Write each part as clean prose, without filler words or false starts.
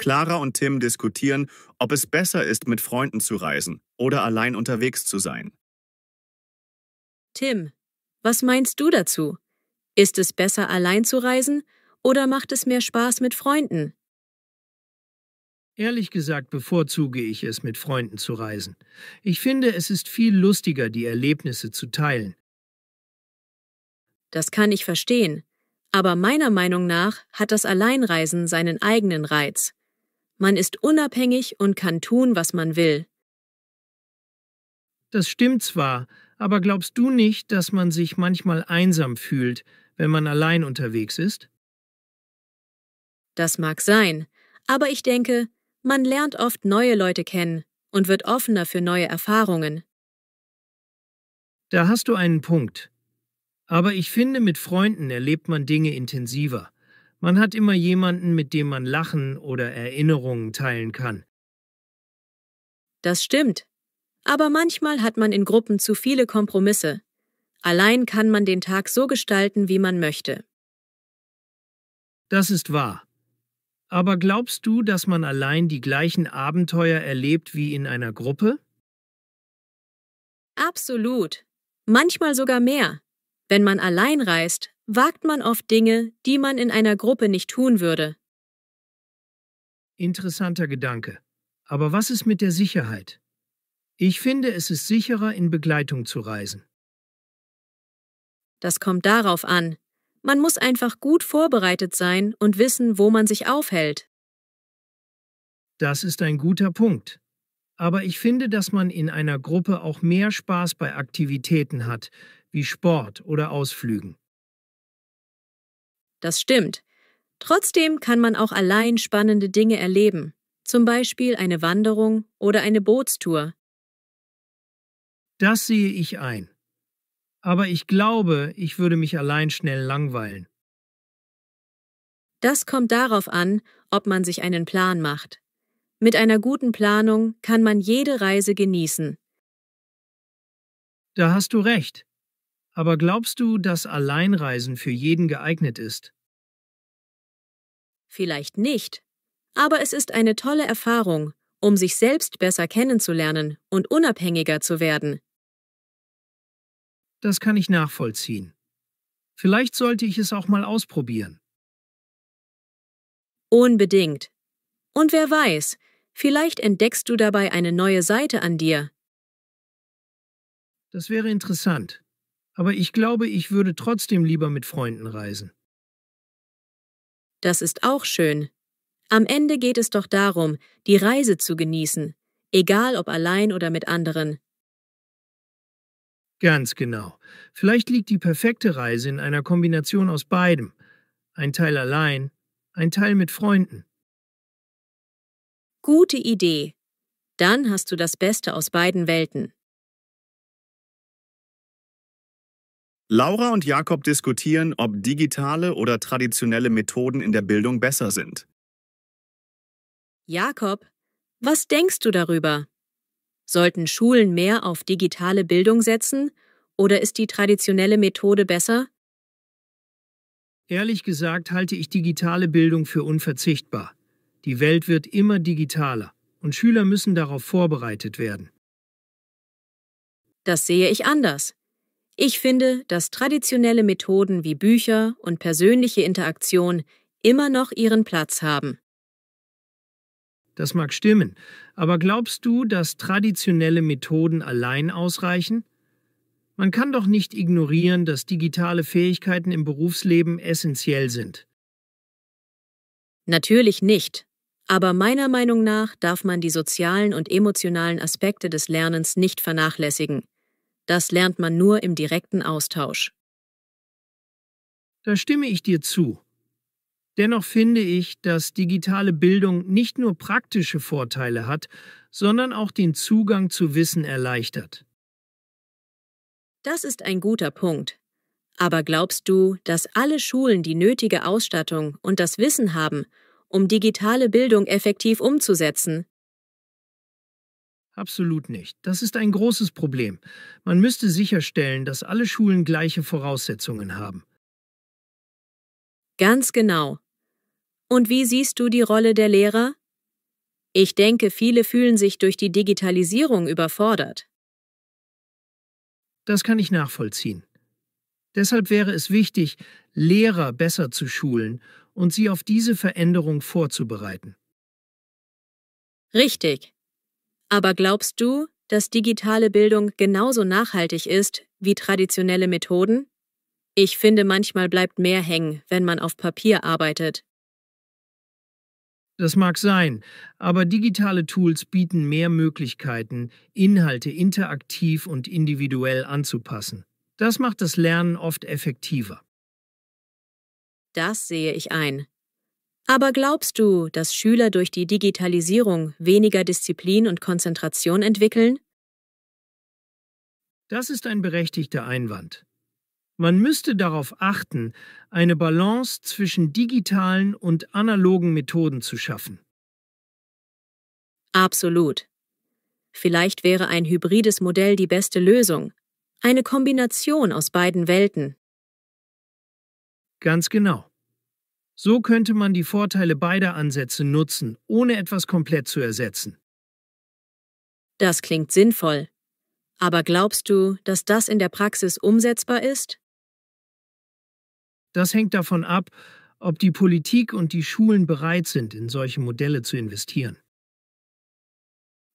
Clara und Tim diskutieren, ob es besser ist, mit Freunden zu reisen oder allein unterwegs zu sein. Tim, was meinst du dazu? Ist es besser, allein zu reisen oder macht es mehr Spaß mit Freunden? Ehrlich gesagt bevorzuge ich es, mit Freunden zu reisen. Ich finde, es ist viel lustiger, die Erlebnisse zu teilen. Das kann ich verstehen. Aber meiner Meinung nach hat das Alleinreisen seinen eigenen Reiz. Man ist unabhängig und kann tun, was man will. Das stimmt zwar, aber glaubst du nicht, dass man sich manchmal einsam fühlt, wenn man allein unterwegs ist? Das mag sein, aber ich denke, man lernt oft neue Leute kennen und wird offener für neue Erfahrungen. Da hast du einen Punkt. Aber ich finde, mit Freunden erlebt man Dinge intensiver. Man hat immer jemanden, mit dem man lachen oder Erinnerungen teilen kann. Das stimmt. Aber manchmal hat man in Gruppen zu viele Kompromisse. Allein kann man den Tag so gestalten, wie man möchte. Das ist wahr. Aber glaubst du, dass man allein die gleichen Abenteuer erlebt wie in einer Gruppe? Absolut. Manchmal sogar mehr. Wenn man allein reist, wagt man oft Dinge, die man in einer Gruppe nicht tun würde. Interessanter Gedanke. Aber was ist mit der Sicherheit? Ich finde, es ist sicherer, in Begleitung zu reisen. Das kommt darauf an. Man muss einfach gut vorbereitet sein und wissen, wo man sich aufhält. Das ist ein guter Punkt. Aber ich finde, dass man in einer Gruppe auch mehr Spaß bei Aktivitäten hat, wie Sport oder Ausflügen. Das stimmt. Trotzdem kann man auch allein spannende Dinge erleben, zum Beispiel eine Wanderung oder eine Bootstour. Das sehe ich ein. Aber ich glaube, ich würde mich allein schnell langweilen. Das kommt darauf an, ob man sich einen Plan macht. Mit einer guten Planung kann man jede Reise genießen. Da hast du recht. Aber glaubst du, dass Alleinreisen für jeden geeignet ist? Vielleicht nicht, aber es ist eine tolle Erfahrung, um sich selbst besser kennenzulernen und unabhängiger zu werden. Das kann ich nachvollziehen. Vielleicht sollte ich es auch mal ausprobieren. Unbedingt. Und wer weiß, vielleicht entdeckst du dabei eine neue Seite an dir. Das wäre interessant. Aber ich glaube, ich würde trotzdem lieber mit Freunden reisen. Das ist auch schön. Am Ende geht es doch darum, die Reise zu genießen, egal ob allein oder mit anderen. Ganz genau. Vielleicht liegt die perfekte Reise in einer Kombination aus beidem. Ein Teil allein, ein Teil mit Freunden. Gute Idee. Dann hast du das Beste aus beiden Welten. Laura und Jakob diskutieren, ob digitale oder traditionelle Methoden in der Bildung besser sind. Jakob, was denkst du darüber? Sollten Schulen mehr auf digitale Bildung setzen oder ist die traditionelle Methode besser? Ehrlich gesagt halte ich digitale Bildung für unverzichtbar. Die Welt wird immer digitaler und Schüler müssen darauf vorbereitet werden. Das sehe ich anders. Ich finde, dass traditionelle Methoden wie Bücher und persönliche Interaktion immer noch ihren Platz haben. Das mag stimmen, aber glaubst du, dass traditionelle Methoden allein ausreichen? Man kann doch nicht ignorieren, dass digitale Fähigkeiten im Berufsleben essentiell sind. Natürlich nicht, aber meiner Meinung nach darf man die sozialen und emotionalen Aspekte des Lernens nicht vernachlässigen. Das lernt man nur im direkten Austausch. Da stimme ich dir zu. Dennoch finde ich, dass digitale Bildung nicht nur praktische Vorteile hat, sondern auch den Zugang zu Wissen erleichtert. Das ist ein guter Punkt. Aber glaubst du, dass alle Schulen die nötige Ausstattung und das Wissen haben, um digitale Bildung effektiv umzusetzen? Absolut nicht. Das ist ein großes Problem. Man müsste sicherstellen, dass alle Schulen gleiche Voraussetzungen haben. Ganz genau. Und wie siehst du die Rolle der Lehrer? Ich denke, viele fühlen sich durch die Digitalisierung überfordert. Das kann ich nachvollziehen. Deshalb wäre es wichtig, Lehrer besser zu schulen und sie auf diese Veränderung vorzubereiten. Richtig. Aber glaubst du, dass digitale Bildung genauso nachhaltig ist wie traditionelle Methoden? Ich finde, manchmal bleibt mehr hängen, wenn man auf Papier arbeitet. Das mag sein, aber digitale Tools bieten mehr Möglichkeiten, Inhalte interaktiv und individuell anzupassen. Das macht das Lernen oft effektiver. Das sehe ich ein. Aber glaubst du, dass Schüler durch die Digitalisierung weniger Disziplin und Konzentration entwickeln? Das ist ein berechtigter Einwand. Man müsste darauf achten, eine Balance zwischen digitalen und analogen Methoden zu schaffen. Absolut. Vielleicht wäre ein hybrides Modell die beste Lösung. Eine Kombination aus beiden Welten. Ganz genau. So könnte man die Vorteile beider Ansätze nutzen, ohne etwas komplett zu ersetzen. Das klingt sinnvoll. Aber glaubst du, dass das in der Praxis umsetzbar ist? Das hängt davon ab, ob die Politik und die Schulen bereit sind, in solche Modelle zu investieren.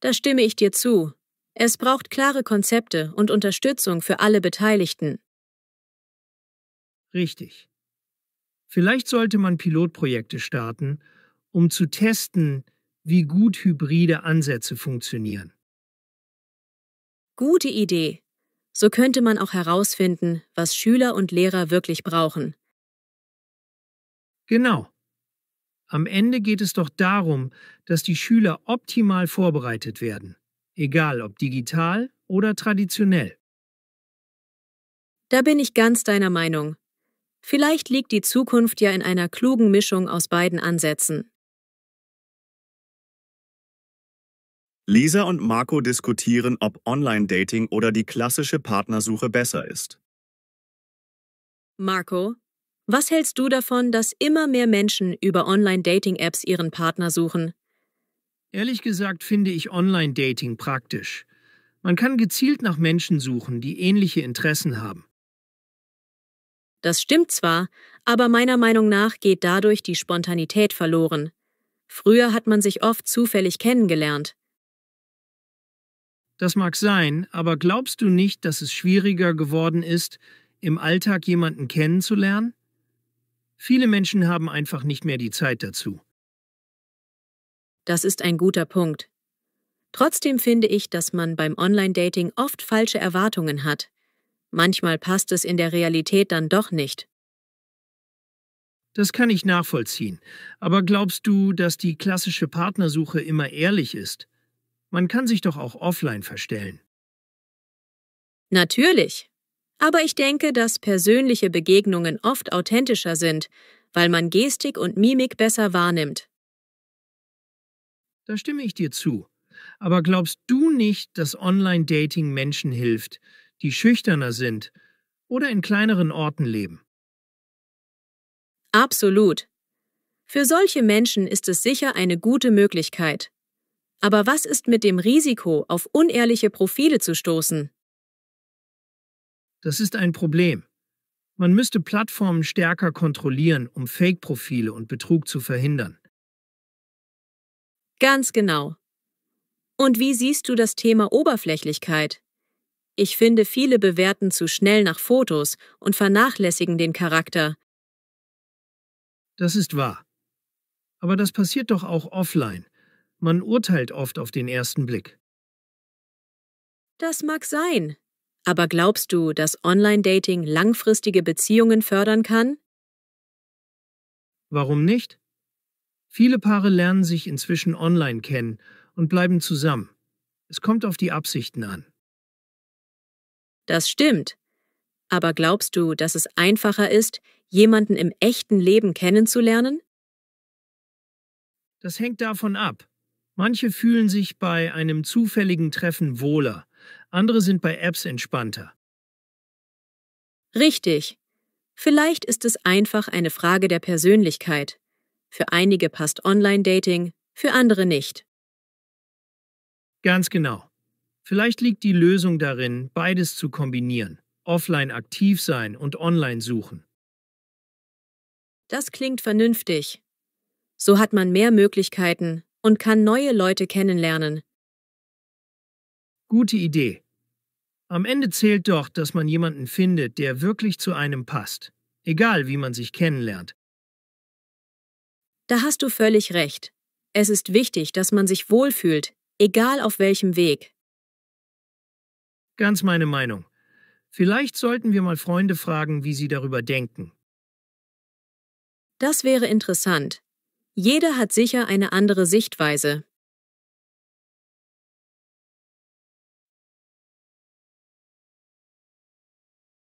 Da stimme ich dir zu. Es braucht klare Konzepte und Unterstützung für alle Beteiligten. Richtig. Vielleicht sollte man Pilotprojekte starten, um zu testen, wie gut hybride Ansätze funktionieren. Gute Idee. So könnte man auch herausfinden, was Schüler und Lehrer wirklich brauchen. Genau. Am Ende geht es doch darum, dass die Schüler optimal vorbereitet werden, egal ob digital oder traditionell. Da bin ich ganz deiner Meinung. Vielleicht liegt die Zukunft ja in einer klugen Mischung aus beiden Ansätzen. Lisa und Marco diskutieren, ob Online-Dating oder die klassische Partnersuche besser ist. Marco, was hältst du davon, dass immer mehr Menschen über Online-Dating-Apps ihren Partner suchen? Ehrlich gesagt finde ich Online-Dating praktisch. Man kann gezielt nach Menschen suchen, die ähnliche Interessen haben. Das stimmt zwar, aber meiner Meinung nach geht dadurch die Spontanität verloren. Früher hat man sich oft zufällig kennengelernt. Das mag sein, aber glaubst du nicht, dass es schwieriger geworden ist, im Alltag jemanden kennenzulernen? Viele Menschen haben einfach nicht mehr die Zeit dazu. Das ist ein guter Punkt. Trotzdem finde ich, dass man beim Online-Dating oft falsche Erwartungen hat. Manchmal passt es in der Realität dann doch nicht. Das kann ich nachvollziehen. Aber glaubst du, dass die klassische Partnersuche immer ehrlich ist? Man kann sich doch auch offline verstellen. Natürlich. Aber ich denke, dass persönliche Begegnungen oft authentischer sind, weil man Gestik und Mimik besser wahrnimmt. Da stimme ich dir zu. Aber glaubst du nicht, dass Online-Dating Menschen hilft, die schüchterner sind oder in kleineren Orten leben? Absolut. Für solche Menschen ist es sicher eine gute Möglichkeit. Aber was ist mit dem Risiko, auf unehrliche Profile zu stoßen? Das ist ein Problem. Man müsste Plattformen stärker kontrollieren, um Fake-Profile und Betrug zu verhindern. Ganz genau. Und wie siehst du das Thema Oberflächlichkeit? Ich finde, viele bewerten zu schnell nach Fotos und vernachlässigen den Charakter. Das ist wahr. Aber das passiert doch auch offline. Man urteilt oft auf den ersten Blick. Das mag sein. Aber glaubst du, dass Online-Dating langfristige Beziehungen fördern kann? Warum nicht? Viele Paare lernen sich inzwischen online kennen und bleiben zusammen. Es kommt auf die Absichten an. Das stimmt. Aber glaubst du, dass es einfacher ist, jemanden im echten Leben kennenzulernen? Das hängt davon ab. Manche fühlen sich bei einem zufälligen Treffen wohler, andere sind bei Apps entspannter. Richtig. Vielleicht ist es einfach eine Frage der Persönlichkeit. Für einige passt Online-Dating, für andere nicht. Ganz genau. Vielleicht liegt die Lösung darin, beides zu kombinieren. Offline aktiv sein und online suchen. Das klingt vernünftig. So hat man mehr Möglichkeiten und kann neue Leute kennenlernen. Gute Idee. Am Ende zählt doch, dass man jemanden findet, der wirklich zu einem passt. Egal, wie man sich kennenlernt. Da hast du völlig recht. Es ist wichtig, dass man sich wohlfühlt, egal auf welchem Weg. Ganz meine Meinung. Vielleicht sollten wir mal Freunde fragen, wie sie darüber denken. Das wäre interessant. Jeder hat sicher eine andere Sichtweise.